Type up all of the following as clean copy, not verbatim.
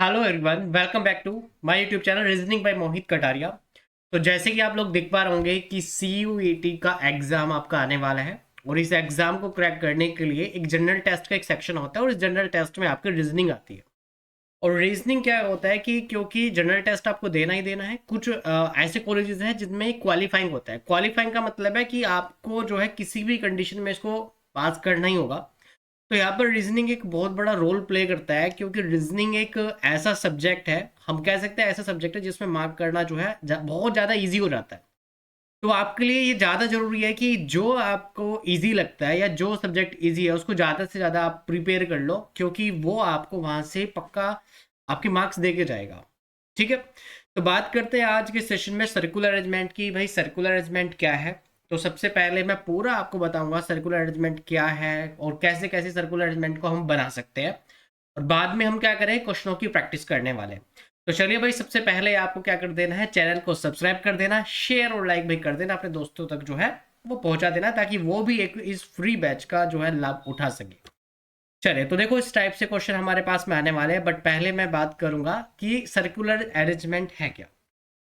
Hello everyone, welcome back to my YouTube channel reasoning by Mohit Kataria. तो जैसे कि आप लोग देख पा रहे होंगे कि CUET का एग्ज़ाम आपका आने वाला है और इस एग्ज़ाम को क्रैक करने के लिए एक जनरल टेस्ट का एक सेक्शन होता है और इस जनरल टेस्ट में आपकी रीजनिंग आती है। और रीजनिंग क्या होता है कि क्योंकि जनरल टेस्ट आपको देना ही देना है, कुछ ऐसे कॉलेजेस हैं जिनमें क्वालिफाइंग होता है। क्वालिफाइंग का मतलब है कि आपको जो है किसी भी कंडीशन में इसको पास करना ही होगा। तो यहाँ पर रीजनिंग एक बहुत बड़ा रोल प्ले करता है, क्योंकि रीजनिंग एक ऐसा सब्जेक्ट है, हम कह सकते हैं ऐसा सब्जेक्ट है जिसमें मार्क करना जो है बहुत ज़्यादा इजी हो जाता है। तो आपके लिए ये ज़्यादा ज़रूरी है कि जो आपको इजी लगता है या जो सब्जेक्ट इजी है उसको ज़्यादा से ज़्यादा आप प्रिपेयर कर लो, क्योंकि वो आपको वहाँ से पक्का आपके मार्क्स दे के जाएगा। ठीक है। तो बात करते हैं आज के सेशन में सर्कुलर अरेंजमेंट की। भाई सर्कुलर अरेंजमेंट क्या है? तो सबसे पहले मैं पूरा आपको बताऊंगा सर्कुलर अरेंजमेंट क्या है और कैसे कैसे सर्कुलर अरेंजमेंट को हम बना सकते हैं, और बाद में हम क्या करें, क्वेश्चनों की प्रैक्टिस करने वाले हैं। तो चलिए भाई, सबसे पहले आपको क्या कर देना है, चैनल को सब्सक्राइब कर देना, शेयर और लाइक भी कर देना, अपने दोस्तों तक जो है वो पहुंचा देना, ताकि वो भी एक इस फ्री बैच का जो है लाभ उठा सके। चलिए, तो देखो इस टाइप से क्वेश्चन हमारे पास में आने वाले हैं, बट पहले मैं बात करूंगा कि सर्कुलर अरेंजमेंट है क्या।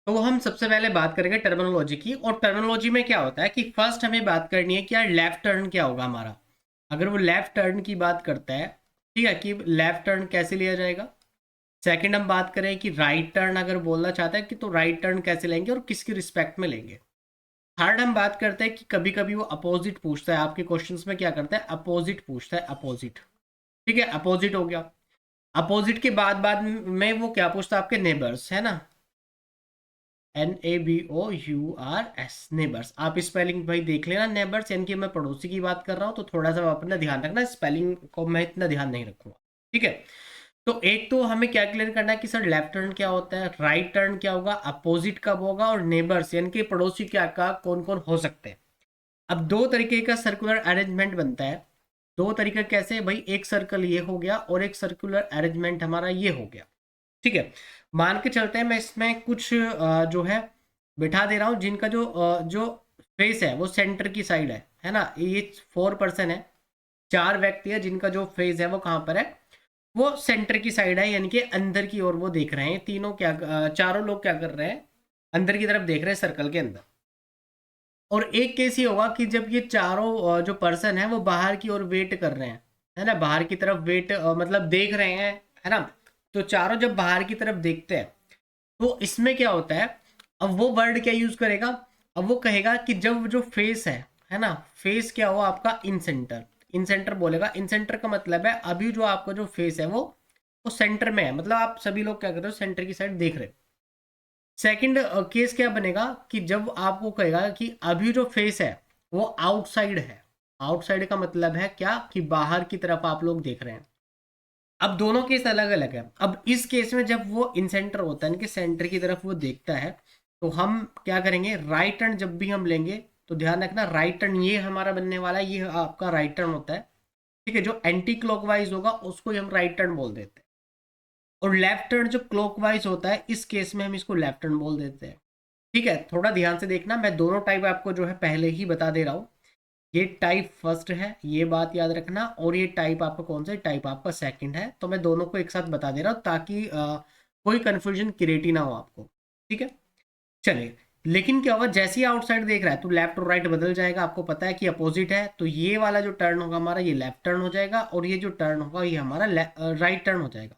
तो हम सबसे पहले बात करेंगे टर्मिनोलॉजी की, और टर्मिनोलॉजी में क्या होता है कि फर्स्ट हमें बात करनी है कि यार लेफ्ट टर्न क्या होगा हमारा। अगर वो लेफ्ट टर्न की बात करता है, ठीक है, कि लेफ्ट टर्न कैसे लिया जाएगा। सेकंड हम बात करें कि राइट टर्न अगर बोलना चाहता है कि तो राइट टर्न कैसे लेंगे और किसकी रिस्पेक्ट में लेंगे। थर्ड हम बात करते हैं कि कभी कभी वो अपोजिट पूछता है, आपके क्वेश्चंस में क्या करता है, अपोजिट पूछता है, अपोजिट। ठीक है, अपोजिट हो गया। अपोजिट के बाद बाद में वो क्या पूछता है, आपके नेबर्स, है ना। NABOURS, neighbours. आप स्पेलिंग भाई देख लेना, नेबर्स यानी कि मैं पड़ोसी की बात कर रहा हूँ, तो थोड़ा सा अपना ध्यान रखना, स्पेलिंग को मैं इतना ध्यान नहीं रखूंगा। ठीक है। तो एक तो हमें क्या क्लियर करना है कि सर लेफ्ट टर्न क्या होता है, राइट टर्न क्या होगा, अपोजिट कब होगा, और नेबर्स यानी कि पड़ोसी क्या का कौन कौन हो सकते हैं। अब दो तरीके का सर्कुलर अरेंजमेंट बनता है। दो तरीका कैसे भाई, एक सर्कल ये हो गया और एक सर्कुलर अरेंजमेंट हमारा ये हो गया। ठीक है। मान के चलते हैं, मैं इसमें कुछ जो है बिठा दे रहा हूँ, जिनका जो फेस है वो सेंटर की साइड है ना। ये 4 पर्सन है, चार व्यक्ति है जिनका जो फेस है वो कहाँ पर है, वो सेंटर की साइड है, यानी कि अंदर की ओर वो देख रहे हैं। तीनों क्या चारों लोग क्या कर रहे हैं, अंदर की तरफ देख रहे हैं, सर्कल के अंदर। और एक केस ये होगा कि जब ये चारों जो पर्सन है वो बाहर की ओर वेट कर रहे हैं, है ना, बाहर की तरफ वेट मतलब देख रहे हैं, है ना। तो चारों जब बाहर की तरफ देखते हैं, तो इसमें क्या होता है, अब वो वर्ड क्या यूज करेगा, अब वो कहेगा कि जब जो फेस है ना, फेस क्या हुआ आपका, इन सेंटर। इन सेंटर बोलेगा। इन सेंटर का मतलब है अभी जो आपका जो फेस है वो सेंटर में है, मतलब आप सभी लोग क्या कर रहे हो, सेंटर की साइड देख रहे हो। सेकंड केस क्या बनेगा कि जब आपको कहेगा कि अभी जो फेस है वो आउटसाइड है। आउटसाइड का मतलब है क्या, कि बाहर की तरफ आप लोग देख रहे हैं। अब दोनों केस अलग अलग है। अब इस केस में जब वो इन सेंटर होता है, इनके सेंटर की तरफ वो देखता है, तो हम क्या करेंगे, राइट टर्न जब भी हम लेंगे, तो ध्यान रखना राइट टर्न ये हमारा बनने वाला है, ये आपका राइट टर्न होता है। ठीक है, जो एंटी क्लॉकवाइज होगा उसको ही हम राइट टर्न बोल देते हैं। और लेफ्ट टर्न जो क्लॉकवाइज होता है, इस केस में हम इसको लेफ्ट टर्न बोल देते हैं। ठीक है, थोड़ा ध्यान से देखना, मैं दोनों टाइप आपको जो है पहले ही बता दे रहा हूँ। ये टाइप फर्स्ट है, ये बात याद रखना, और ये टाइप आपका कौन सा है, टाइप आपका सेकंड है। तो मैं दोनों को एक साथ बता दे रहा हूँ ताकि कोई कंफ्यूजन क्रिएट ही ना हो आपको। ठीक है। चलिए, लेकिन क्या होगा, जैसे ही आउटसाइड देख रहा है तो लेफ्ट और राइट बदल जाएगा। आपको पता है कि अपोजिट है, तो ये वाला जो टर्न होगा हमारा, ये लेफ्ट टर्न हो जाएगा, और ये जो टर्न होगा ये हमारा राइट टर्न हो जाएगा।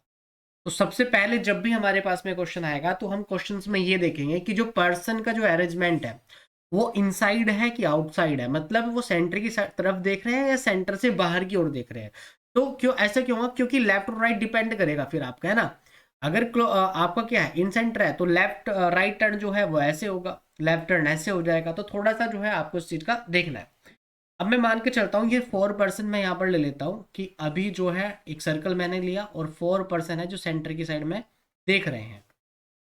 तो सबसे पहले जब भी हमारे पास में क्वेश्चन आएगा, तो हम क्वेश्चंस में ये देखेंगे कि जो पर्सन का जो अरेंजमेंट है वो इनसाइड है कि आउटसाइड है, मतलब वो सेंटर की तरफ देख रहे हैं या सेंटर से बाहर की ओर देख रहे हैं। तो क्यों ऐसा क्यों होगा, क्योंकि लेफ्ट और राइट डिपेंड करेगा फिर आपका, है ना। अगर आपका क्या है, इन सेंटर है, तो लेफ्ट राइट टर्न जो है वो ऐसे होगा, लेफ्ट टर्न ऐसे हो जाएगा। तो थोड़ा सा जो है आपको इस चीज का देखना है। अब मैं मान के चलता हूँ, ये 4 पर्सन मैं यहाँ पर ले लेता हूँ कि अभी जो है एक सर्कल मैंने लिया और 4 पर्सन है जो सेंटर की साइड में देख रहे हैं।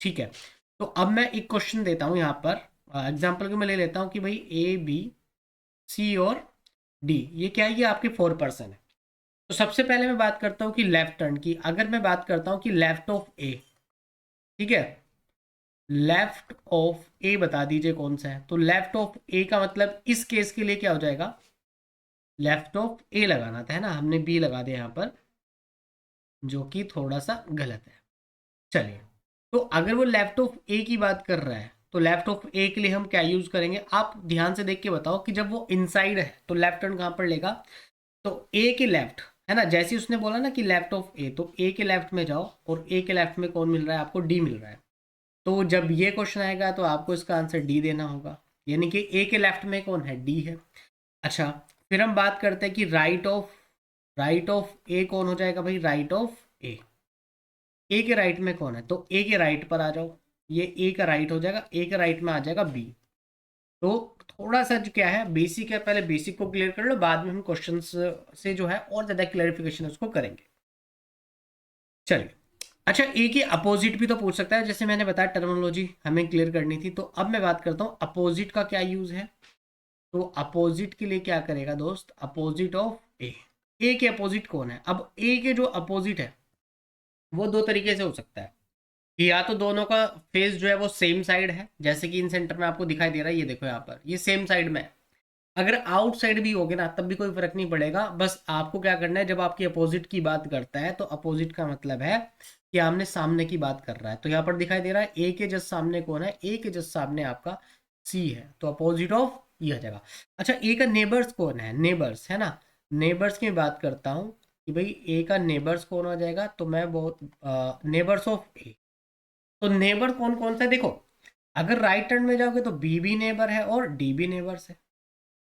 ठीक है। तो अब मैं एक क्वेश्चन देता हूँ यहाँ पर, एग्जाम्पल के मैं ले लेता हूँ कि भाई A B C और D, ये क्या है, ये आपके 4 पर्सन है। तो सबसे पहले मैं बात करता हूँ कि लेफ्ट टर्न की। अगर मैं बात करता हूँ कि लेफ्ट ऑफ ए, ठीक है, लेफ्ट ऑफ ए बता दीजिए कौन सा है। तो लेफ्ट ऑफ ए का मतलब इस केस के लिए क्या हो जाएगा, लेफ्ट ऑफ ए लगाना था, है ना, हमने बी लगा दिया यहाँ पर, जो कि थोड़ा सा गलत है। चलिए, तो अगर वो लेफ्ट ऑफ ए की बात कर रहा है तो लेफ्ट ऑफ ए के लिए हम क्या यूज करेंगे, आप ध्यान से देख के बताओ कि जब वो इनसाइड है तो लेफ्ट टर्न कहाँ पर लेगा, तो ए के लेफ्ट, है ना, जैसे ही उसने बोला ना कि लेफ्ट ऑफ ए, तो ए के लेफ्ट में जाओ और ए के लेफ्ट में कौन मिल रहा है आपको, डी मिल रहा है। तो जब ये क्वेश्चन आएगा तो आपको इसका आंसर डी देना होगा, यानी कि ए के लेफ्ट में कौन है, डी है। अच्छा, फिर हम बात करते हैं कि राइट ऑफ ए कौन हो जाएगा भाई, राइट ऑफ ए, ए के राइट में कौन है, तो ए के राइट पर आ जाओ, ये ए का राइट हो जाएगा, ए के राइट में आ जाएगा बी। तो थोड़ा सा जो क्या है बेसिक है, पहले बेसिक को क्लियर कर लो, बाद में हम क्वेश्चन से जो है और ज्यादा क्लैरिफिकेशन उसको करेंगे। चलिए, अच्छा, ए के अपोजिट भी तो पूछ सकता है, जैसे मैंने बताया टर्मिनोलॉजी हमें क्लियर करनी थी, तो अब मैं बात करता हूँ अपोजिट का क्या यूज है। तो अपोजिट के लिए क्या करेगा दोस्त, अपोजिट ऑफ ए, ए के अपोजिट कौन है, अब ए के जो अपोजिट है वो दो तरीके से हो सकता है कि या तो दोनों का फेस जो है वो सेम साइड है, जैसे कि इन सेंटर में आपको दिखाई दे रहा है, ये देखो यहाँ पर ये सेम साइड में है। अगर आउटसाइड भी होगे ना तब भी कोई फर्क नहीं पड़ेगा, बस आपको क्या करना है, जब आपकी अपोजिट की बात करता है तो अपोजिट का मतलब है कि आमने सामने की बात कर रहा है। तो यहाँ पर दिखाई दे रहा है ए के जस्ट सामने कौन है, ए के जस्ट सामने आपका सी है, तो अपोजिट ऑफ ये आ जाएगा। अच्छा, ए का नेबर्स कौन है, नेबर्स है ना, नेबर्स की बात करता हूँ कि भाई ए का नेबर्स कौन हो जाएगा, तो मैं बहुत नेबर्स ऑफ ए, तो नेबर कौन कौन सा है देखो, अगर राइट टर्न में जाओगे तो बी भी नेबर है और डी भी नेबर्स है।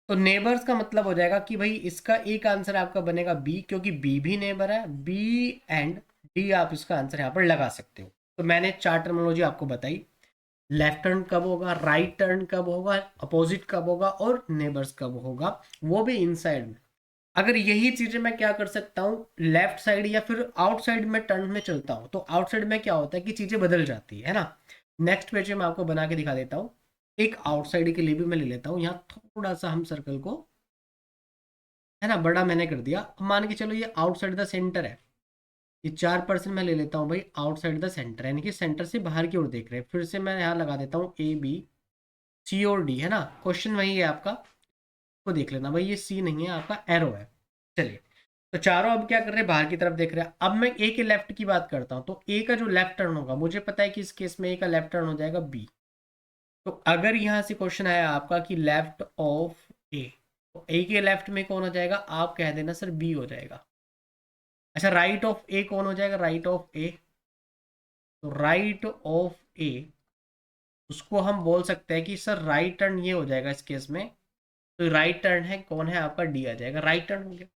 तो नेबर्स का मतलब हो जाएगा कि भाई इसका एक आंसर आपका बनेगा बी, क्योंकि बी भी नेबर है, बी एंड डी आप इसका आंसर यहाँ पर लगा सकते हो। तो मैंने चार टर्मिनोलॉजी आपको बताई, लेफ्ट टर्न कब होगा, राइट टर्न कब होगा, अपोजिट कब होगा और नेबर्स कब होगा, वो भी इनसाइड में। अगर यही चीजें मैं क्या कर सकता हूँ, लेफ्ट साइड या फिर आउटसाइड में टर्न में चलता हूँ, तो आउटसाइड में क्या होता है कि चीजें बदल जाती है ना। नेक्स्ट पेज में मैं आपको बना के दिखा देता हूँ, एक आउटसाइड के लिए भी मैं ले लेता हूँ, यहाँ थोड़ा सा हम सर्कल को, है ना, बड़ा मैंने कर दिया। अब मान के चलो ये आउटसाइड द सेंटर है, ये 4% मैं ले लेता हूँ भाई आउटसाइड द सेंटर, यानी कि सेंटर से बाहर की ओर देख रहे हैं। फिर से मैं यहाँ लगा देता हूँ ए बी सी और डी, है ना, क्वेश्चन वही है आपका, को देख लेना भाई, ये सी नहीं है आपका, एरो है। चलिए, तो चारों अब क्या कर रहे हैं, बाहर की तरफ देख रहे हैं। अब मैं ए के लेफ्ट की बात करता हूँ, तो ए का जो लेफ्ट टर्न होगा, मुझे पता है कि इस केस में ए का लेफ्ट टर्न हो जाएगा बी। तो अगर यहाँ से क्वेश्चन आया आपका कि लेफ्ट ऑफ ए, तो ए के लेफ्ट में कौन हो जाएगा, आप कह देना सर बी हो जाएगा। अच्छा, राइट ऑफ ए कौन हो जाएगा, राइट ऑफ ए, तो राइट ऑफ ए उसको हम बोल सकते हैं कि सर राइट टर्न ये हो जाएगा इस केस में, तो राइट टर्न है कौन है आपका, डी आ जाएगा, राइट टर्न हो गया।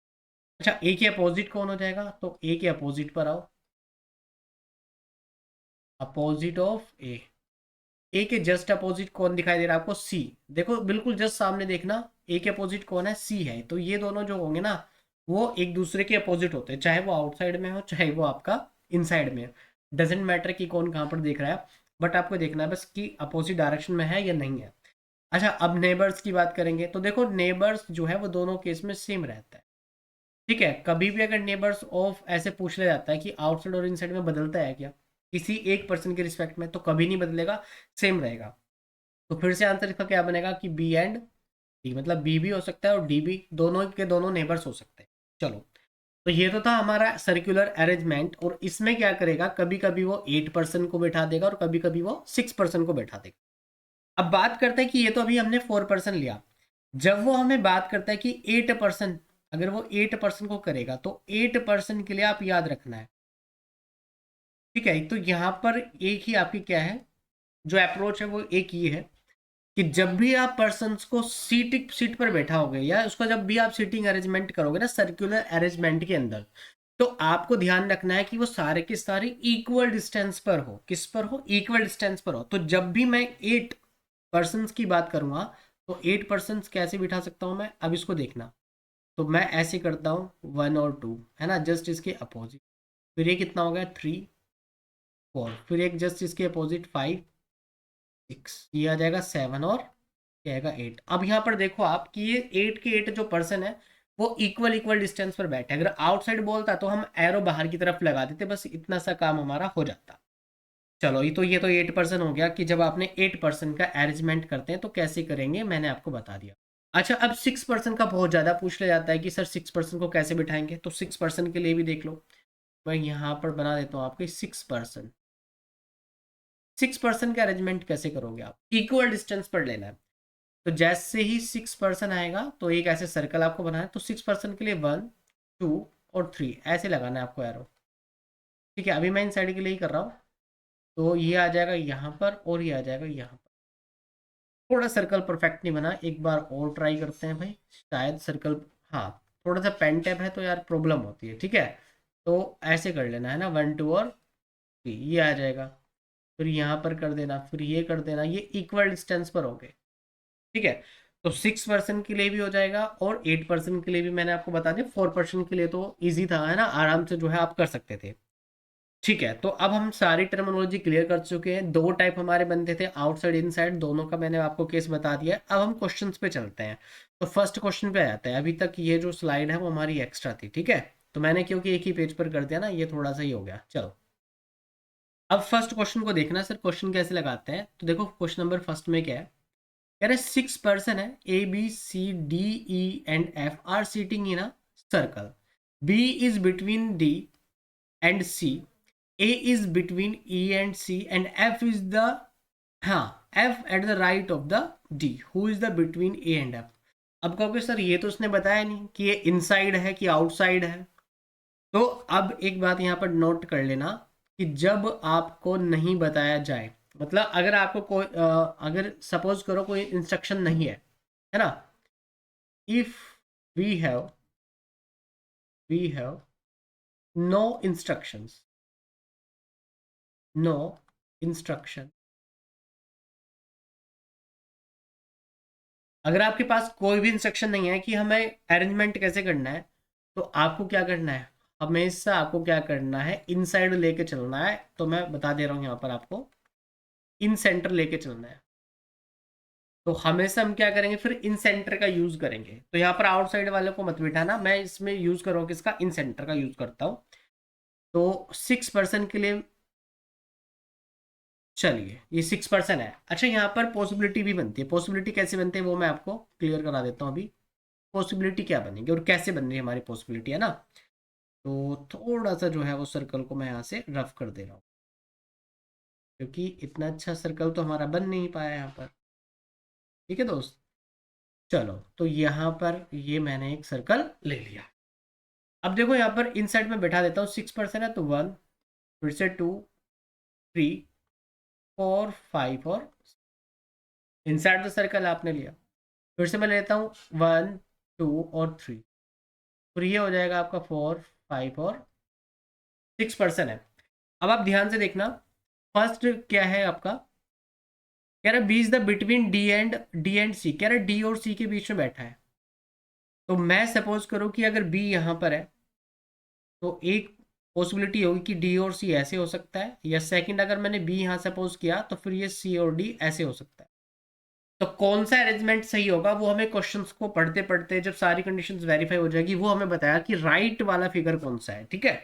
अच्छा, ए के अपोजिट कौन हो जाएगा, तो ए के अपोजिट पर आओ, अपोजिट ऑफ ए, ए के जस्ट अपोजिट कौन दिखाई दे रहा है आपको, सी। देखो बिल्कुल जस्ट सामने देखना, ए के अपोजिट कौन है, सी है, तो ये दोनों जो होंगे ना वो एक दूसरे के अपोजिट होते हैं, चाहे वो आउटसाइड में हो चाहे वो आपका इनसाइड में, डजेंट मैटर कि कौन कहाँ पर देख रहा है, बट आपको देखना है बस कि अपोजिट डायरेक्शन में है या नहीं है। अच्छा, अब नेबर्स की बात करेंगे, तो देखो नेबर्स जो है वो दोनों केस में सेम रहता है, ठीक है। कभी भी अगर नेबर्स ऑफ ऐसे पूछ लिया जाता है कि आउटसाइड और इनसाइड में बदलता है क्या, किसी एक पर्सन के रिस्पेक्ट में, तो कभी नहीं बदलेगा, सेम रहेगा। तो फिर से आंसर इसका क्या बनेगा कि बी एंड डी, मतलब बी भी हो सकता है और डी भी, दोनों के दोनों नेबर्स हो सकते हैं। चलो, तो ये तो था हमारा सर्कुलर अरेंजमेंट, और इसमें क्या करेगा, कभी कभी वो 8% को बैठा देगा और कभी कभी वो 6% को बैठा देगा। अब बात करते हैं कि ये तो अभी हमने 4% लिया, जब वो हमें बात करता है कि 8%, अगर वो 8% को करेगा तो 8% के लिए आप याद रखना है, ठीक है। तो यहाँ पर एक ही आपकी क्या है, जो अप्रोच है वो एक ही है कि जब भी आप पर्सन्स को सीट पर बैठा होगे या उसका जब भी आप सीटिंग अरेंजमेंट करोगे ना सर्कुलर अरेंजमेंट के अंदर, तो आपको ध्यान रखना है कि वो सारे के सारे इक्वल डिस्टेंस पर हो, किस पर हो, इक्वल डिस्टेंस पर हो। तो जब भी मैं 8 पर्सन्स की बात करूंगा तो 8 पर्सन्स कैसे बिठा सकता हूं मैं, अब इसको देखना, तो मैं ऐसे करता हूँ 1 और 2, है ना, जस्ट इसके अपोजिट, फिर ये कितना हो गया 3 4, फिर एक जस्ट इसके अपोजिट 5 6, ये आ जाएगा 7 और क्या आएगा 8। अब यहाँ पर देखो आप कि ये 8 के 8 जो पर्सन है वो इक्वल इक्वल डिस्टेंस पर बैठे, अगर आउटसाइड बोलता तो हम एरो बाहर की तरफ लगा देते, बस इतना सा काम हमारा हो जाता। चलो, ये तो 8% हो गया कि जब आपने 8% का अरेंजमेंट करते हैं तो कैसे करेंगे, मैंने आपको बता दिया। अच्छा, अब 6% का बहुत ज़्यादा पूछ लिया जाता है कि सर 6% को कैसे बिठाएंगे, तो 6% के लिए भी देख लो, मैं यहाँ पर बना देता हूँ आपके 6%, 6% का अरेंजमेंट कैसे करोगे आप? इक्वल डिस्टेंस पर लेना है। तो जैसे ही 6% आएगा तो एक ऐसे सर्कल आपको बनाना है, तो 6% के लिए 1 2 और 3 ऐसे लगाना है आपको एरो। ठीक है, अभी मैं इन साइड के लिए ही कर रहा हूँ। तो ये आ जाएगा यहाँ पर और ये आ जाएगा यहाँ पर। थोड़ा सर्कल परफेक्ट नहीं बना, एक बार और ट्राई करते हैं भाई, शायद सर्कल। हाँ, थोड़ा सा पेन टैप है तो यार प्रॉब्लम होती है। ठीक है, तो ऐसे कर लेना है ना, 1 2 और 3 ये आ जाएगा। फिर यहाँ पर कर देना, फिर ये कर देना, ये इक्वल डिस्टेंस पर हो गए। ठीक है, तो 6% के लिए भी हो जाएगा और 8% के लिए भी। मैंने आपको बता दिया 4% के लिए तो ईजी था, है ना, आराम से जो है आप कर सकते थे। ठीक है, तो अब हम सारी टर्मिनोलॉजी क्लियर कर चुके हैं। दो टाइप हमारे बनते थे, आउटसाइड इनसाइड, दोनों का मैंने आपको केस बता दिया है। अब हम क्वेश्चंस पे चलते हैं। तो फर्स्ट क्वेश्चन पे आ जाते हैं। अभी तक ये जो स्लाइड है वो हमारी एक्स्ट्रा थी। ठीक है, तो मैंने क्योंकि एक ही पेज पर कर दिया ना, ये थोड़ा सा ही हो गया। चलो, अब फर्स्ट क्वेश्चन को देखना सर, क्वेश्चन कैसे लगाते हैं। तो देखो क्वेश्चन नंबर फर्स्ट में क्या है, कह रहे 6 पर्सन है, A B C D E and F are sitting in a circle. B is between D and C, A is between E and C, and F is the, हाँ, F at the right of the D. Who is the between A and F? अब कहोगे sir ये तो उसने बताया नहीं कि ये इनसाइड है कि आउटसाइड है। तो अब एक बात यहाँ पर नोट कर लेना कि जब आपको नहीं बताया जाए, मतलब अगर आपको कोई अगर सपोज करो कोई इंस्ट्रक्शन नहीं है ना, if we have no instructions, no instruction, अगर आपके पास कोई भी इंस्ट्रक्शन नहीं है कि हमें अरेंजमेंट कैसे करना है, तो आपको क्या करना है, हमेशा आपको क्या करना है, इन साइड लेके चलना है। तो मैं बता दे रहा हूँ यहाँ पर आपको, इन सेंटर लेके चलना है। तो हमेशा हम क्या करेंगे, फिर इन सेंटर का यूज करेंगे। तो यहाँ पर आउटसाइड वाले को मत बिठाना, मैं इसमें यूज करूँ किसका, इन सेंटर का यूज करता हूँ। तो 6% के लिए, चलिए ये 6% है। अच्छा, यहाँ पर पॉसिबिलिटी भी बनती है। पॉसिबिलिटी कैसे बनती है वो मैं आपको क्लियर करा देता हूँ अभी। पॉसिबिलिटी क्या बनेगी और कैसे बन रही है हमारी पॉसिबिलिटी, है ना। तो थोड़ा सा जो है वो सर्कल को मैं यहाँ से रफ कर दे रहा हूँ, क्योंकि इतना अच्छा सर्कल तो हमारा बन नहीं पाया यहाँ पर। ठीक है दोस्त, चलो, तो यहाँ पर ये मैंने एक सर्कल ले लिया। अब देखो यहाँ पर इन साइड में बैठा देता हूँ, 6% है तो 1, फिर से 2 3 4 5 और इन साइड तो सर्कल आपने लिया। फिर से मैं लेता हूँ 1 2 और 3, फिर ये हो जाएगा आपका 4 5 और 6% है। अब आप ध्यान से देखना, फर्स्ट क्या है आपका, कह रहा B is the between D and C, कह रहा डी और सी के बीच में बैठा है। तो मैं सपोज करूं कि अगर बी यहां पर है, तो एक पॉसिबिलिटी होगी कि डी और सी ऐसे हो सकता है, या सेकंड अगर मैंने बी यहां सपोज किया तो फिर ये सी और डी ऐसे हो सकता है। तो कौन सा अरेंजमेंट सही होगा वो हमें क्वेश्चंस को पढ़ते पढ़ते जब सारी कंडीशंस वेरीफाई हो जाएगी, वो हमें बताया कि राइट वाला फिगर कौन सा है। ठीक है,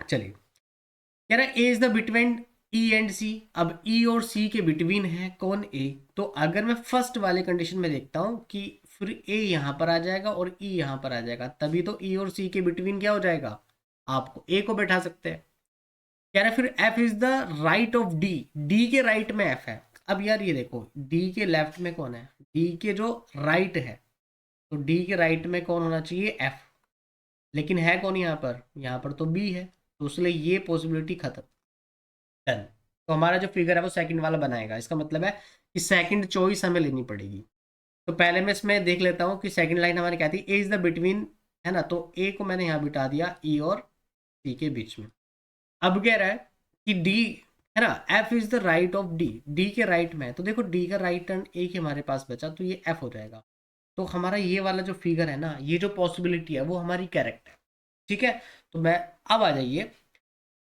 चलिए, कह रहा है A is the between E and C. अब ई और सी के बिटवीन है कौन, ए। तो अगर मैं फर्स्ट वाले कंडीशन में देखता हूं कि फिर ए यहां पर आ जाएगा और ई यहां पर आ जाएगा, तभी तो ई और सी के बिटवीन क्या हो जाएगा, आपको ए को बैठा सकते हैं। कह रहा है फिर F is the right of D, D के राइट में एफ है। अब यार ये देखो, डी के लेफ्ट में कौन है, डी के जो राइट है, तो डी के राइट में कौन होना चाहिए, एफ। लेकिन है कौन यहाँ पर तो बी है, तो इसलिए ये पॉसिबिलिटी खत्म, डन। तो हमारा जो फिगर है वो सेकंड वाला बनाएगा। इसका मतलब है कि सेकंड चॉइस हमें लेनी पड़ेगी। तो पहले मैं इसमें देख लेता हूँ कि सेकंड लाइन हमारी क्या थी, ए इज द बिटवीन, है ना, तो ए को मैंने यहाँ बिठा दिया ई और सी के बीच में। अब कह रहा है कि डी, है ना, F is the right of D, D के राइट में है। तो देखो डी का राइट टर्न एक ही हमारे पास बचा, तो ये एफ हो जाएगा। तो हमारा ये वाला जो फिगर है ना, ये जो पॉसिबिलिटी है वो हमारी करेक्ट है। ठीक है, तो मैं, अब आ जाइए,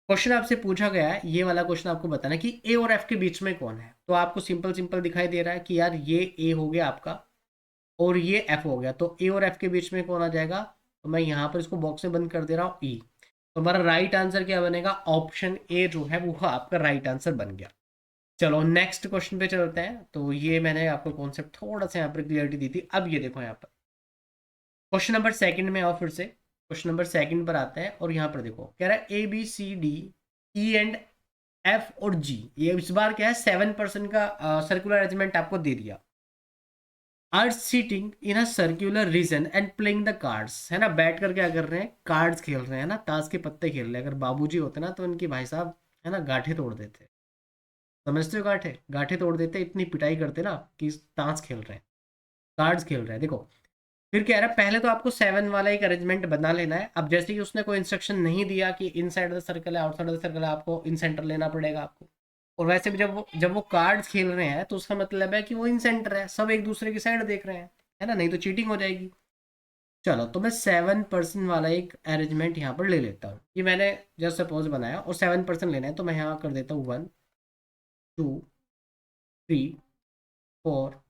क्वेश्चन आपसे पूछा गया है, ये वाला क्वेश्चन आपको बताना है कि ए और एफ के बीच में कौन है। तो आपको सिंपल सिंपल दिखाई दे रहा है कि यार ये ए हो गया आपका और ये एफ हो गया, तो ए और एफ के बीच में कौन आ जाएगा। तो मैं यहाँ पर इसको बॉक्स में बंद कर दे रहा हूँ, ई। तो हमारा राइट आंसर क्या बनेगा, ऑप्शन ए जो है वो आपका राइट आंसर बन गया। चलो नेक्स्ट क्वेश्चन पे चलते हैं। तो ये मैंने आपको कॉन्सेप्ट थोड़ा सा यहाँ पर क्लियरिटी दी थी। अब ये देखो यहाँ पर क्वेश्चन नंबर सेकंड में आओ, फिर से क्वेश्चन नंबर सेकंड पर आते हैं और यहाँ पर देखो, कह रहा है A B C D E and F और जी, ये इस बार क्या है 7% का सर्कुलर अरेंजमेंट आपको दे दिया। Are sitting in a circular region and playing the cards, है ना, बैठ कर क्या कर रहे हैं, कार्ड्स खेल रहे हैं ना, ताश के पत्ते खेल रहे हैं। अगर बाबूजी होते ना तो इनकी भाई साहब, है ना, गांठे तोड़ देते। समझते हो, गांठे गांठे तोड़ देते, इतनी पिटाई करते ना कि ताश खेल रहे हैं, कार्ड्स खेल रहे हैं। देखो फिर कह रहा है पहले तो आपको 7 वाला एक अरेंजमेंट बना लेना है। अब जैसे कि उसने कोई इंस्ट्रक्शन नहीं दिया कि इन साइड द सर्कल है, आउटसाइड द सर्कल है, आपको इन सेंटर लेना पड़ेगा आपको। और वैसे भी जब वो कार्ड्स खेल रहे हैं तो उसका मतलब है कि वो इन सेंटर है, सब एक दूसरे की साइड देख रहे हैं, है ना, नहीं तो चीटिंग हो जाएगी। चलो तो मैं 7% वाला एक अरेंजमेंट यहाँ पर ले लेता हूँ। ये मैंने जस्ट सपोज बनाया और 7% लेना है, तो मैं यहाँ कर देता हूँ 1 2 3 4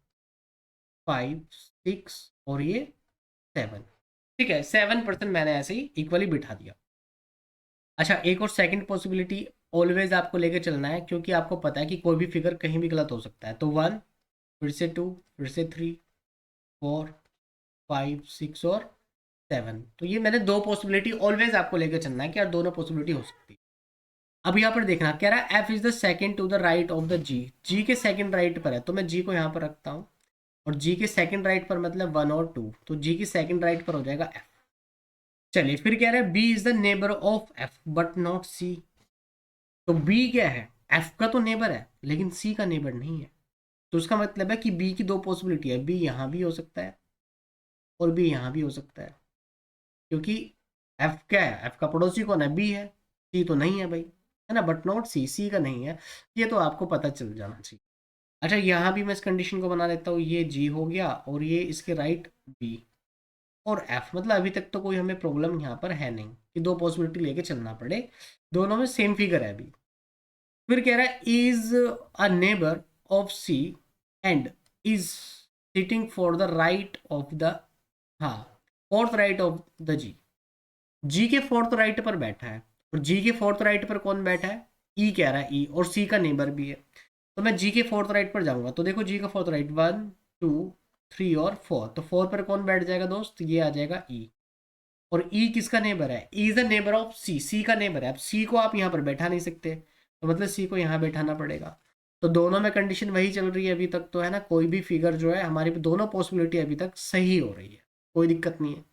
5 6 और ये 7। ठीक है, 7% मैंने ऐसे ही इक्वली बिठा दिया। अच्छा, एक और सेकंड पॉसिबिलिटी ऑलवेज आपको लेके चलना है, क्योंकि आपको पता है कि कोई भी फिगर कहीं भी गलत हो सकता है। तो 1, फिर से 2, फिर से 3, 4 5 6 और 7। तो ये मैंने दो पॉसिबिलिटी ऑलवेज आपको लेके चलना है कि यार दोनों पॉसिबिलिटी हो सकती है। अब यहाँ पर देखना कह रहा है F is the second to the right of the G, G के सेकंड राइट पर है, तो मैं जी को यहाँ पर रखता हूँ। और जी के सेकंड राइट पर मतलब 1 और 2, तो जी की सेकंड राइट पर हो जाएगा एफ। चलिए फिर कह रहा है B is the neighbour of F but not C. तो बी क्या है, एफ का तो नेबर है लेकिन सी का नेबर नहीं है। तो उसका मतलब है कि बी की दो पॉसिबिलिटी है, बी यहाँ भी हो सकता है और बी यहाँ भी हो सकता है। क्योंकि एफ क्या है, एफ का पड़ोसी कौन है, बी है, सी तो नहीं है भाई, है ना, बट नॉट सी, सी का नहीं है। ये तो आपको पता चल जाना चाहिए। अच्छा, यहाँ भी मैं इस कंडीशन को बना देता हूँ, ये जी हो गया और ये इसके राइट बी और एफ, मतलब अभी तक तो कोई हमें प्रॉब्लम यहाँ पर है नहीं कि दो पॉसिबिलिटी लेके चलना पड़े, दोनों में सेम फिगर है अभी। फिर कह रहा है is a neighbour of C and is sitting for the right of the, हाँ, fourth right of the G, G के फोर्थ राइट पर बैठा है। और जी के फोर्थ राइट पर कौन बैठा है, ई कह रहा है, ई, और सी का नेबर भी है। तो मैं जी के फोर्थ राइट पर जाऊंगा, तो देखो जी का फोर्थ राइट 1 2 3 और 4, तो 4 पर कौन बैठ जाएगा दोस्त, ये आ जाएगा ई। और ई किसका नेबर है, E is the neighbour of C, C का नेबर है। अब सी को आप यहाँ पर बैठा नहीं सकते, तो मतलब सी को यहाँ बैठाना पड़ेगा। तो दोनों में कंडीशन वही चल रही है अभी तक, तो है ना, कोई भी फिगर जो है हमारी दोनों पॉसिबिलिटी अभी तक सही हो रही है, कोई दिक्कत नहीं है।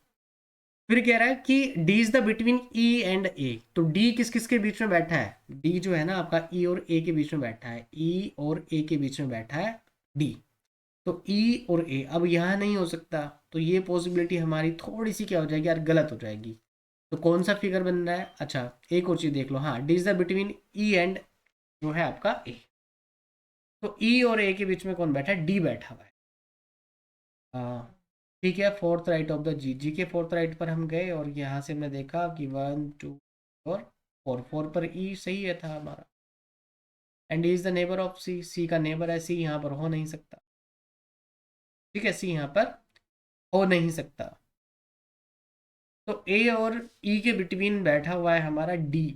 फिर कह रहा है कि D is the between E and A, तो डी किस किस के बीच में बैठा है, डी जो है ना आपका ई और ए के बीच में बैठा है, ई और ए के बीच में बैठा है डी। तो ई और ए अब यहाँ नहीं हो सकता, तो ये पॉसिबिलिटी हमारी थोड़ी सी क्या हो जाएगी यार, गलत हो जाएगी। तो कौन सा फिगर बन रहा है, अच्छा एक और चीज देख लो, हाँ, D is the between E and जो है आपका ए। तो ई और ए के बीच में कौन बैठा है, डी बैठा हुआ है। हाँ ठीक है, fourth right of the G, G के फोर्थ राइट पर हम गए और यहाँ से मैं देखा कि 1 2 और 4, 4 पर ई सही है था हमारा। And is the neighbour of C, C का नेबर है, सी यहाँ पर हो नहीं सकता। ठीक है, सी यहाँ पर हो नहीं सकता। तो ए और ई के बिटवीन बैठा हुआ है हमारा डी।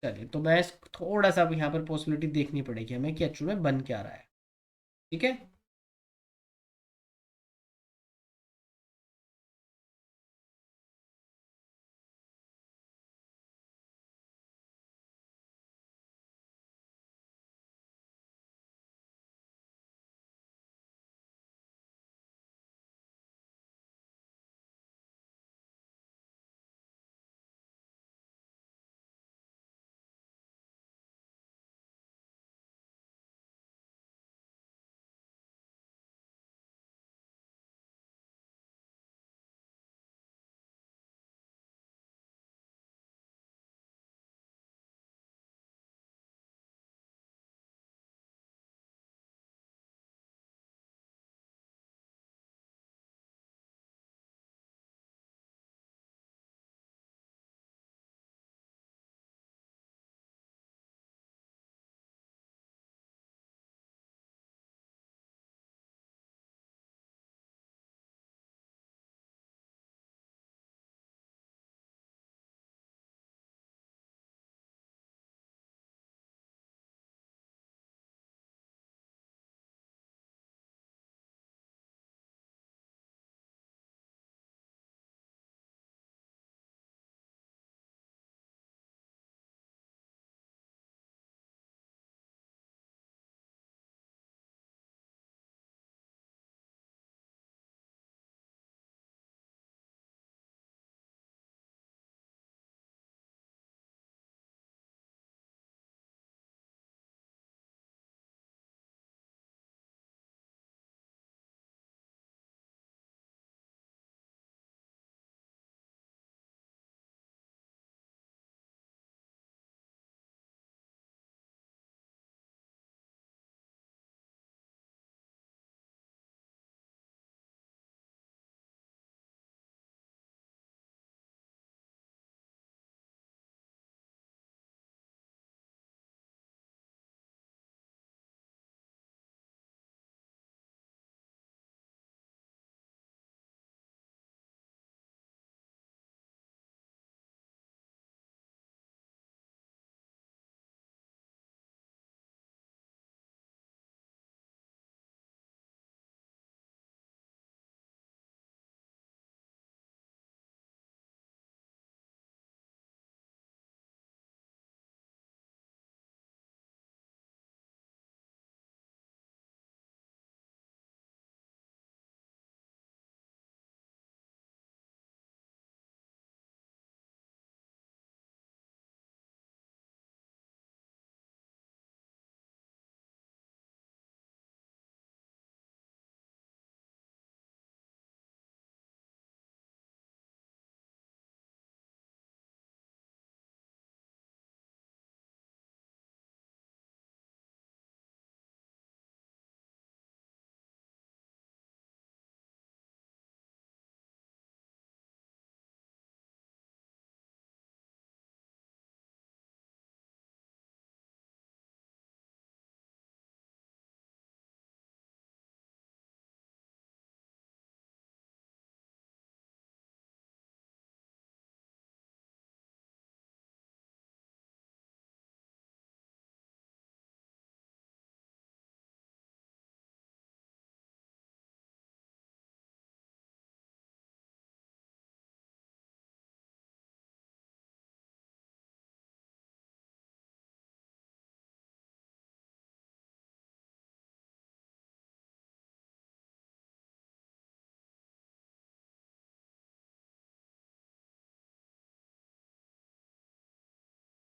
चलिए तो मैं थोड़ा सा अब यहाँ पर पॉसिबिलिटी देखनी पड़ेगी हमें कि एक्चुअल में बन क्या रहा है। ठीक है।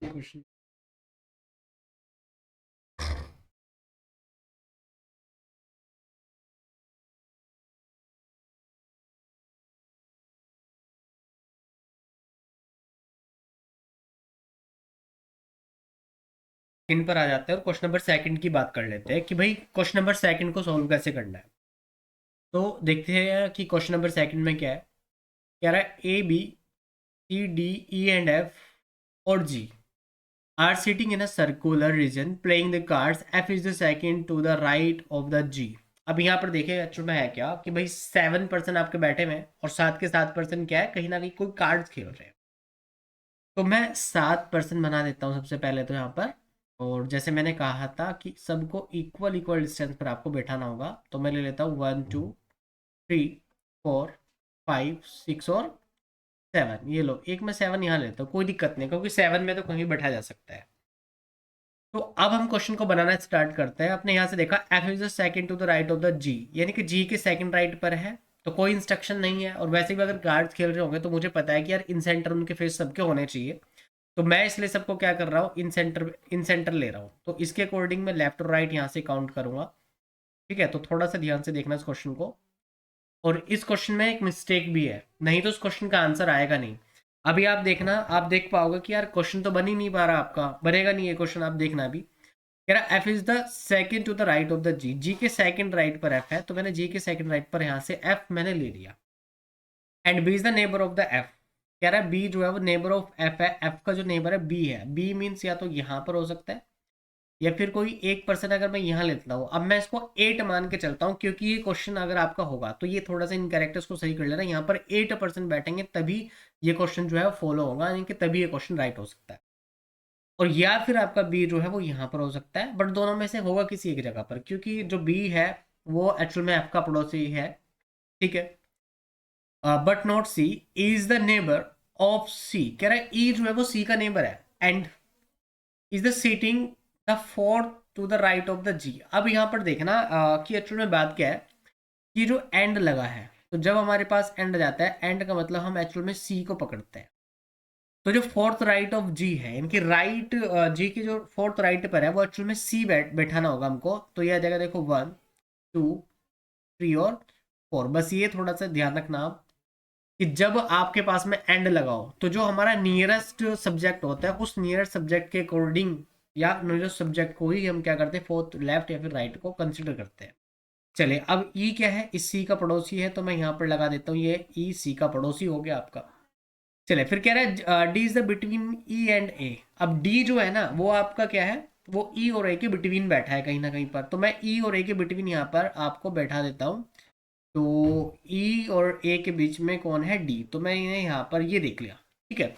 क्वेश्चन। इन पर आ जाते हैं और क्वेश्चन नंबर सेकंड की बात कर लेते हैं कि भाई क्वेश्चन नंबर सेकंड को सॉल्व कैसे करना है। तो देखते हैं कि क्वेश्चन नंबर सेकंड में क्या है। कह रहा है A B C D E and F और G are sitting in a circular region playing the cards, F is the second to the right of the G. अब यहाँ पर देखिए एक्चुअल में है क्या कि भाई 7 पर्सन आपके बैठे हुए हैं और 7 के 7 पर्सन क्या है, कहीं ना कहीं कोई कार्ड्स खेल रहे हैं। तो मैं 7 पर्सन बना देता हूँ सबसे पहले तो यहाँ पर। और जैसे मैंने कहा था कि सबको इक्वल इक्वल डिस्टेंस पर आपको बैठाना होगा, तो मैं ले लेता हूँ 1 2 3 4 5 6 और 7। ये लो, एक मैं 7 यहाँ लेता हूँ, कोई दिक्कत नहीं क्योंकि 7 में तो कहीं बैठा जा सकता है। तो अब हम क्वेश्चन को बनाना स्टार्ट करते हैं। आपने यहाँ से देखा F is the second to the right of the G, यानी कि जी के सेकंड राइट पर है, तो कोई इंस्ट्रक्शन नहीं है। और वैसे भी अगर कार्ड्स खेल रहे होंगे तो मुझे पता है कि यार इन सेंटर उनके फेस सबके होने चाहिए। तो मैं इसलिए सबको क्या कर रहा हूँ, इन सेंटर ले रहा हूँ। तो इसके अकॉर्डिंग मैं लेफ्ट और राइट यहाँ से काउंट करूंगा। ठीक है, तो थोड़ा सा ध्यान से देखना इस क्वेश्चन को। और इस क्वेश्चन में एक मिस्टेक भी है, नहीं तो इस क्वेश्चन का आंसर आएगा नहीं। अभी आप देखना, आप देख पाओगे कि यार क्वेश्चन तो बन ही नहीं पा रहा, आपका बनेगा नहीं ये क्वेश्चन। आप देखना अभी कह रहा F is the second to the right of the G, G के सेकंड राइट पर एफ है, तो मैंने जी के सेकंड राइट पर यहाँ से एफ मैंने ले लिया। And B is the neighbour of the F, कह रहा है बी जो है वो नेबर ऑफ एफ है, एफ का जो नेबर है बी है। बी मीन्स या तो यहाँ पर हो सकता है या फिर कोई एक पर्सन अगर मैं यहाँ लेता हूँ। अब मैं इसको 8 मान के चलता हूँ क्योंकि ये क्वेश्चन अगर आपका होगा तो ये थोड़ा सा इन कैरेक्टर्स को सही कर लेना। यहाँ पर 8 पर्सन बैठेंगे तभी ये क्वेश्चन जो है फॉलो होगा, यानी कि तभी ये क्वेश्चन राइट हो सकता है। और या फिर आपका बी जो है वो यहाँ पर हो सकता है, बट दोनों में से होगा किसी एक जगह पर, क्योंकि जो बी है वो एक्चुअल में एफ का पड़ोसी है। ठीक है, but not C is the neighbour of C, कह रहा है ई जो है वो सी का नेबर है and is the sitting the fourth to the right of the G. अब यहाँ पर देखना कि एक्चुअल में बात क्या है कि जो एंड लगा है, तो जब हमारे पास एंड जाता है, एंड का मतलब हम एक्चुअल में सी को पकड़ते हैं। तो जो फोर्थ राइट ऑफ जी है, इनकी राइट जी की जो फोर्थ राइट पर है वो एक्चुअल में सी बैठाना होगा हमको। तो यह जगह देखो 1 2 3 और 4, बस ये थोड़ा सा ध्यान रखना आप कि जब आपके पास में एंड लगाओ तो जो हमारा नियरेस्ट सब्जेक्ट होता है उस नियरेस्ट सब्जेक्ट के अकॉर्डिंग या नियरेस्ट सब्जेक्ट को ही हम क्या करते हैं, फोर्थ लेफ्ट या फिर राइट को कंसिडर करते हैं। चलिए, अब ई क्या है, इस सी का पड़ोसी है, तो मैं यहाँ पर लगा देता हूँ ये ई सी का पड़ोसी हो गया आपका। चलिए, फिर कह रहा है D is the between E and A. अब डी जो है ना वो आपका क्या है, वो ई और ए के बिटवीन बैठा है कहीं ना कहीं पर, तो मैं ई और ए के बिटवीन यहाँ पर आपको बैठा देता हूँ। तो ई और ए के बीच में कौन है, डी, तो मैं इन्हें यहाँ पर ये देख लिया। ठीक है,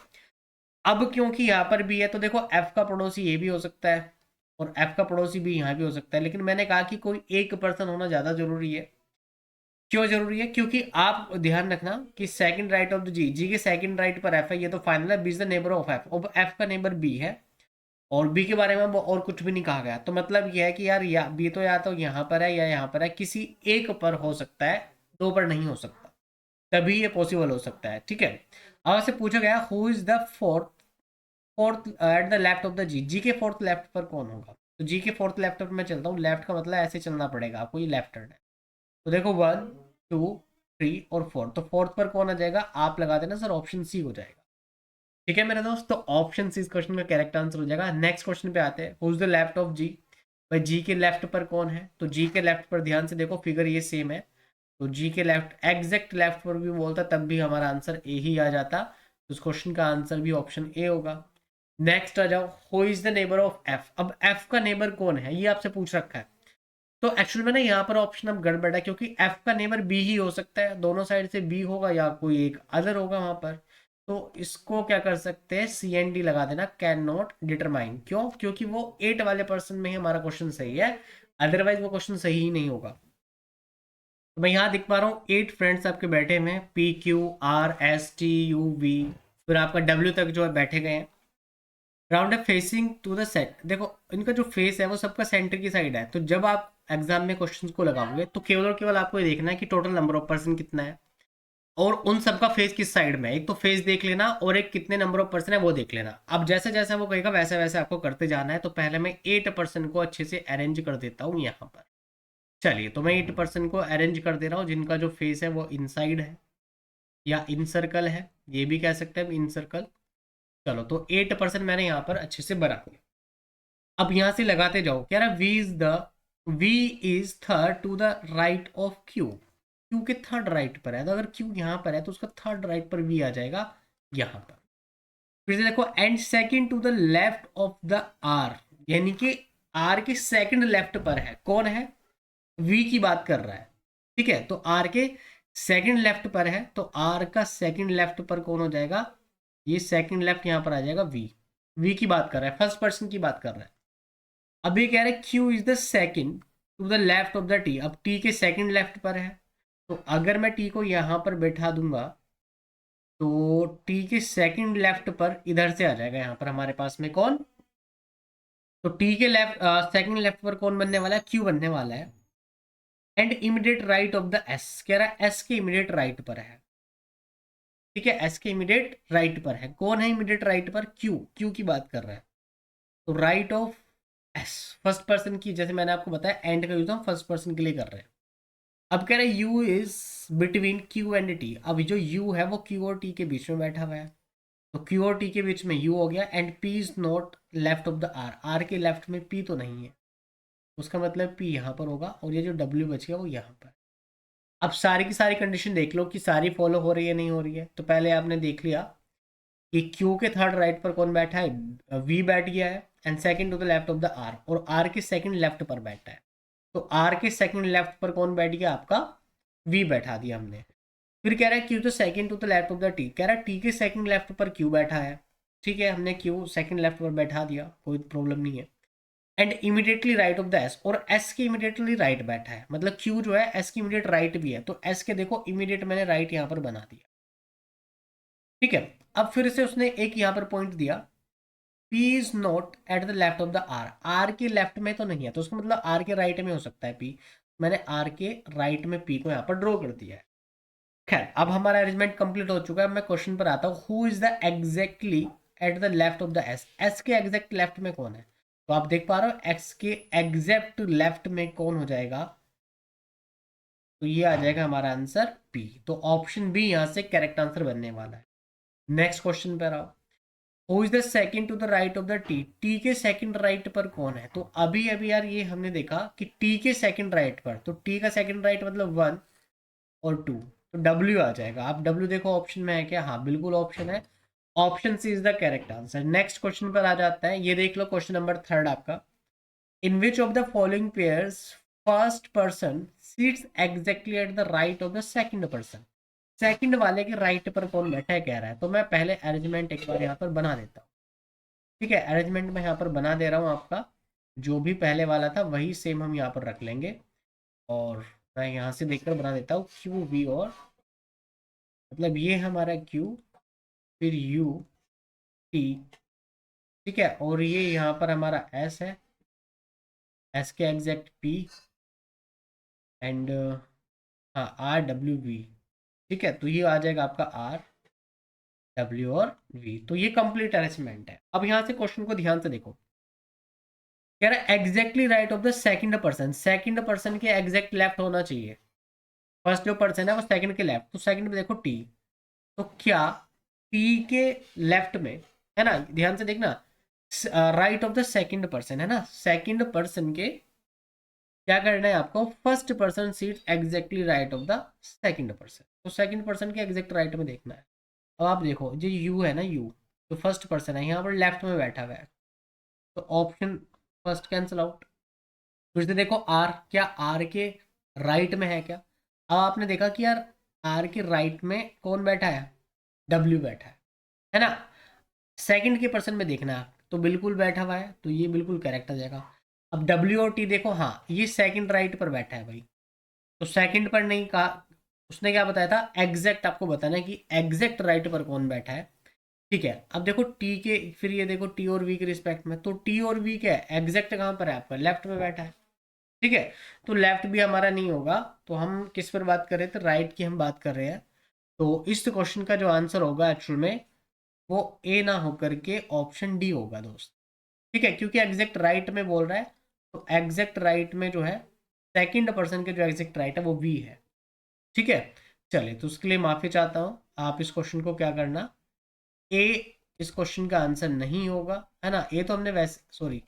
अब क्योंकि यहाँ पर भी है तो देखो एफ का पड़ोसी ये भी हो सकता है और एफ का पड़ोसी भी यहाँ भी हो सकता है, लेकिन मैंने कहा कि कोई एक पर्सन होना ज़्यादा जरूरी है। क्यों जरूरी है, क्योंकि आप ध्यान रखना कि second right of the G, G के सेकंड राइट पर एफ है, ये तो फाइनल है, B is the neighbour of F, और एफ का नेबर बी है और बी के बारे में और कुछ भी नहीं कहा गया। तो मतलब ये है कि यार या बी तो या तो यहाँ पर है या यहाँ पर है, किसी एक पर हो सकता है, दो पर नहीं हो सकता, तभी ये पॉसिबल हो सकता है। ठीक है, अब से पूछा गया who is the fourth fourth at the left of the G, G के फोर्थ लेफ्ट पर कौन होगा। तो जी के फोर्थ लेफ्ट पर मैं चलता हूँ, लेफ्ट का मतलब ऐसे चलना पड़ेगा आपको, ये लेफ्ट टर्न है। तो देखो 1 2 3 और 4, तो फोर्थ पर कौन आ जाएगा, आप लगा देना सर ऑप्शन सी हो जाएगा। ठीक है मेरे दोस्त, तो ऑप्शन सी इस क्वेश्चन का करेक्ट आंसर हो जाएगा। नेक्स्ट क्वेश्चन पे आते हैं, who is the left of G. भाई जी के लेफ्ट पर कौन है, तो जी के लेफ्ट पर ध्यान से देखो, फिगर ये सेम है, तो जी के लेफ्ट एग्जैक्ट लेफ्ट पर भी बोलता तब भी हमारा आंसर ए ही आ जाता, तो इस क्वेश्चन का आंसर भी ऑप्शन ए होगा। नेक्स्ट आ जाओ, who is the neighbour of F. अब एफ का नेबर कौन है ये आपसे पूछ रखा है, तो एक्चुअल में ना यहाँ पर ऑप्शन अब गड़बड़ है, क्योंकि एफ का नेबर बी ही हो सकता है, दोनों साइड से बी होगा या कोई एक अदर होगा वहां पर। तो इसको क्या कर सकते हैं, सी एन डी लगा देना, कैन नॉट डिटरमाइन। क्यों, क्योंकि वो 8 वाले पर्सन में ही हमारा क्वेश्चन सही है, अदरवाइज वो क्वेश्चन सही ही नहीं होगा। तो मैं यहाँ दिख पा रहा हूँ 8 फ्रेंड्स आपके बैठे हुए हैं, P Q R S T U V, फिर आपका डब्ल्यू तक जो है बैठे गए हैं। राउंड है फेसिंग टू द सेट, देखो इनका जो फेस है वो सबका सेंटर की साइड है, तो जब आप एग्जाम में क्वेश्चंस को लगाओगे तो केवल और केवल आपको ये देखना है कि टोटल नंबर ऑफ पर्सन कितना है। और उन सबका फेस किस साइड में है, एक तो फेस देख लेना और एक कितने नंबर ऑफ पर्सन है वो देख लेना। अब जैसे जैसे वो कहेगा वैसे वैसे आपको करते जाना है। तो पहले मैं 8 पर्सन को अच्छे से अरेंज कर देता हूँ यहाँ पर। चलिए, तो मैं 8 पर्सन को अरेंज कर दे रहा हूँ जिनका जो फेस है वो इनसाइड है या इन सर्कल है, ये भी कह सकते हैं इन सर्कल। चलो, तो 8 पर्सन मैंने यहाँ पर अच्छे से बना दिया। अब यहाँ से लगाते जाओ, कह रहा V is third to the right of Q. Q के थर्ड राइट पर है, तो अगर क्यू यहाँ पर है तो उसका थर्ड राइट पर वी आ जाएगा यहाँ पर। फिर से देखो, and second to the left of the R, यानी कि आर के सेकंड लेफ्ट पर है, कौन है, वी की बात कर रहा है। ठीक है, तो आर के सेकंड लेफ्ट पर है, तो आर का सेकंड लेफ्ट पर कौन हो जाएगा, ये सेकंड लेफ्ट यहाँ पर आ जाएगा वी की बात कर रहा है, फर्स्ट पर्सन की बात कर रहा है। अभी कह रहे Q is the second to the left of the T, अब टी के सेकंड लेफ्ट पर है, तो अगर मैं टी को यहां पर बैठा दूंगा तो टी के सेकंड लेफ्ट पर इधर से आ जाएगा यहाँ पर हमारे पास में कौन, तो टी के लेफ्ट सेकंड लेफ्ट पर कौन बनने वाला है, क्यू बनने वाला है। And immediate right of the S, कह रहा है एस के इमीडिएट राइट पर है। ठीक है, एस के इमीडिएट राइट पर है, कौन है इमीडिएट राइट पर, क्यू की बात कर रहा है। तो right of S, first person की, जैसे मैंने आपको बताया एंड का यूज हम फर्स्ट पर्सन के लिए कर रहे हैं। अब कह रहे हैं you is between Q and T, अब जो यू है वो क्यू और टी के बीच में बैठा हुआ है, तो क्यू और टी के बीच में यू हो गया। And P is not left of the R, R के लेफ्ट में पी तो नहीं है, उसका मतलब पी यहाँ पर होगा और ये जो डब्ल्यू बच गया वो यहाँ पर। अब सारी की सारी कंडीशन देख लो कि सारी फॉलो हो रही है नहीं हो रही है। तो पहले आपने देख लिया कि क्यू के थर्ड राइट पर कौन बैठा है, वी बैठ गया है, and second to the left of the R, और आर के सेकंड लेफ्ट पर बैठा है, तो आर के सेकंड लेफ्ट पर कौन बैठ गया, आपका वी बैठा दिया हमने। फिर कह रहा है Q the second to the left of the T, कह रहा है टी के सेकंड लेफ्ट पर क्यू बैठा है। ठीक है, हमने क्यू सेकंड लेफ्ट पर बैठा दिया, कोई प्रॉब्लम नहीं है। And immediately right of the S, और एस के इमीडिएटली राइट बैठा है, मतलब क्यू जो है एस की इमीडिएट राइट भी है, तो एस के देखो इमीडिएट मैंने राइट यहाँ पर बना दिया। ठीक है, अब फिर से उसने एक यहाँ पर पॉइंट दिया, P is not at the left of the R, R के लेफ्ट में तो नहीं है, तो उसका मतलब आर के राइट में हो सकता है P, मैंने आर के राइट में P को यहाँ पर ड्रॉ कर दिया है। खैर, अब हमारा अरेंजमेंट कंप्लीट हो चुका है। मैं क्वेश्चन पर आता हूँ, who is the exactly at the left of the S, S के एग्जैक्ट लेफ्ट में कौन है, तो आप देख पा रहे हो एक्स के एग्जैक्ट लेफ्ट में कौन हो जाएगा, तो ये आ जाएगा हमारा आंसर पी, तो ऑप्शन बी यहाँ से करेक्ट आंसर बनने वाला है। नेक्स्ट क्वेश्चन पर आओ, who is the second to the right of the T, T के सेकंड राइट पर कौन है, तो अभी अभी यार ये हमने देखा कि टी के सेकंड राइट पर, तो टी का सेकंड राइट मतलब 1 और 2, तो डब्ल्यू आ जाएगा। आप डब्ल्यू देखो ऑप्शन में है क्या, हाँ बिल्कुल ऑप्शन है, option C is the correct answer. Next question पर आ जाता है, ये देख लो क्वेश्चन नंबर थर्ड आपका, in which of the following pairs first person seats exactly at the right of the second person, second वाले के राइट पर कौन बैठा है कह रहा है, तो मैं पहले अरेंजमेंट एक बार यहाँ पर बना देता हूँ। ठीक है, अरेंजमेंट मैं यहाँ पर बना दे रहा हूँ आपका, जो भी पहले वाला था वही सेम हम यहाँ पर रख लेंगे, और मैं यहाँ से देखकर बना देता हूँ क्यू वी, और मतलब ये हमारा क्यू, फिर यू टी, ठीक है, और ये यहाँ पर हमारा एस है, एस के एग्जैक्ट पी, एंड हाँ आर डब्ल्यू वी। ठीक है, तो ये आ जाएगा आपका आर डब्ल्यू और वी, तो ये कंप्लीट अरेंजमेंट है। अब यहाँ से क्वेश्चन को ध्यान से देखो, कह रहा है exactly right of the second person, second person के एग्जैक्ट लेफ्ट होना चाहिए, फर्स्ट जो पर्सन है वो सेकंड के लेफ्ट, तो सेकंड में देखो टी, तो क्या टी के लेफ्ट में है ना, ध्यान से देखना, right of the second person है ना, सेकंड पर्सन के क्या करना है आपको, first person seat exactly right of the second person, तो सेकंड पर्सन के एग्जैक्ट राइट में देखना है। अब आप देखो जो यू है ना, यू जो फर्स्ट पर्सन है यहाँ पर लेफ्ट में बैठा हुआ है, तो ऑप्शन फर्स्ट कैंसिल आउट। फिर से देखो आर, क्या आर के राइट में है क्या, अब आपने देखा कि यार आर के राइट में कौन बैठा है, डब्ल्यू बैठा है ना, सेकंड के पर्सन में देखना है तो बिल्कुल बैठा हुआ है, तो ये बिल्कुल करेक्ट आ जाएगा। अब डब्ल्यू और टी देखो, हाँ ये सेकंड राइट पर बैठा है भाई, तो सेकंड पर नहीं कहा, उसने क्या बताया था, एग्जैक्ट आपको बताना है कि एग्जैक्ट राइट पर कौन बैठा है। ठीक है, अब देखो टी के, फिर ये देखो टी और वी के रिस्पेक्ट में, तो टी और वी क्या है, एग्जैक्ट कहाँ पर है आपका, लेफ्ट में बैठा है। ठीक है, तो लेफ्ट भी हमारा नहीं होगा, तो हम किस पर बात कर रहे थे, राइट की हम बात कर रहे हैं, तो इस क्वेश्चन का जो आंसर होगा एक्चुअल में वो ए ना होकर के ऑप्शन डी होगा दोस्त। ठीक है, क्योंकि एग्जैक्ट राइट में बोल रहा है, तो एग्जैक्ट राइट में जो है सेकंड पर्सन के जो एग्जैक्ट राइट है वो वी है। ठीक है, चलिए तो उसके लिए माफी चाहता हूँ। आप इस क्वेश्चन को क्या करना, ए इस क्वेश्चन का आंसर नहीं होगा, है ना। ए तो हमने वैसे, सॉरी,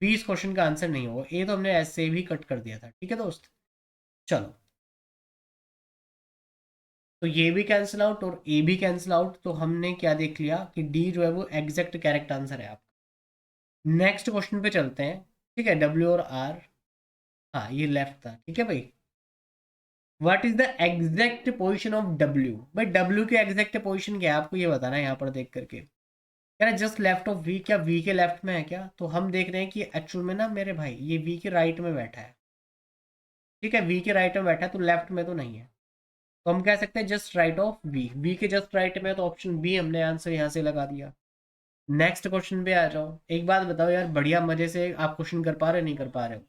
बी इस क्वेश्चन का आंसर नहीं होगा, ए तो हमने ऐसे भी कट कर दिया था। ठीक है दोस्त, चलो तो ये भी कैंसिल आउट और ए भी कैंसिल आउट। तो हमने क्या देख लिया कि डी जो है वो एग्जैक्ट करेक्ट आंसर है आपका। नेक्स्ट क्वेश्चन पे चलते हैं। ठीक है, डब्ल्यू और आर, हाँ ये लेफ्ट था। ठीक है भाई, what is the exact position of W. भाई डब्ल्यू की एग्जैक्ट पोजीशन क्या है आपको ये बताना है यहाँ पर देख करके। कह रहा है जस्ट लेफ्ट ऑफ वी, क्या वी के लेफ्ट में है क्या। तो हम देख रहे हैं कि एक्चुअल में ना मेरे भाई ये वी के राइट में बैठा है। ठीक है, वी के राइट में बैठा है तो लेफ्ट में तो नहीं है। तो हम कह सकते हैं just right of V, V के जस्ट राइट में है, तो ऑप्शन बी हमने आंसर यहाँ से लगा दिया। नेक्स्ट क्वेश्चन पे आ जाओ। एक बात बताओ यार, बढ़िया मजे से आप क्वेश्चन कर पा रहे हो नहीं कर पा रहे हो।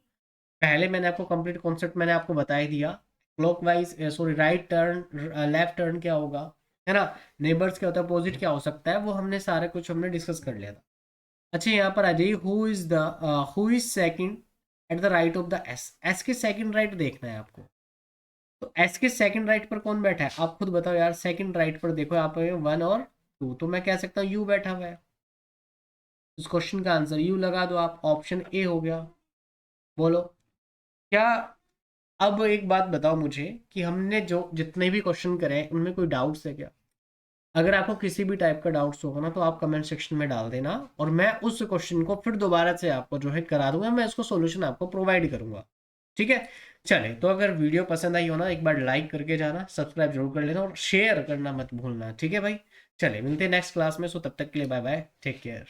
पहले मैंने आपको कंप्लीट कॉन्सेप्ट मैंने आपको बता ही दिया। Clockwise, sorry, right turn, left turn क्या होगा, है ना। नेबर्स क्या होता है, अपोजिट क्या हो सकता है, वो हमने सारा कुछ हमने डिस्कस कर लिया था। अच्छा यहाँ पर आ जाइए, who is second eight the right of the S. S के सेकंड राइट देखना है आपको। तो एस के सेकंड राइट पर कौन बैठा है आप खुद बताओ यार। सेकंड राइट पर देखो आप, वन और टू, तो मैं कह सकता हूँ यू बैठा हुआ है। उस क्वेश्चन का आंसर यू लगा दो आप, ऑप्शन ए हो गया। बोलो क्या। अब एक बात बताओ मुझे कि हमने जो जितने भी क्वेश्चन करे हैं उनमें कोई डाउट्स है क्या। अगर आपको किसी भी टाइप का डाउट्स होगा ना तो आप कमेंट सेक्शन में डाल देना, और मैं उस क्वेश्चन को फिर दोबारा से आपको जो है करा दूंगा, मैं इसको सॉल्यूशन आपको प्रोवाइड करूंगा। ठीक है, चले तो अगर वीडियो पसंद आई हो ना, एक बार लाइक करके जाना, सब्सक्राइब जरूर कर लेना और शेयर करना मत भूलना। ठीक है भाई, चले मिलते हैं नेक्स्ट क्लास में। सो तब तक के लिए बाय बाय, टेक केयर।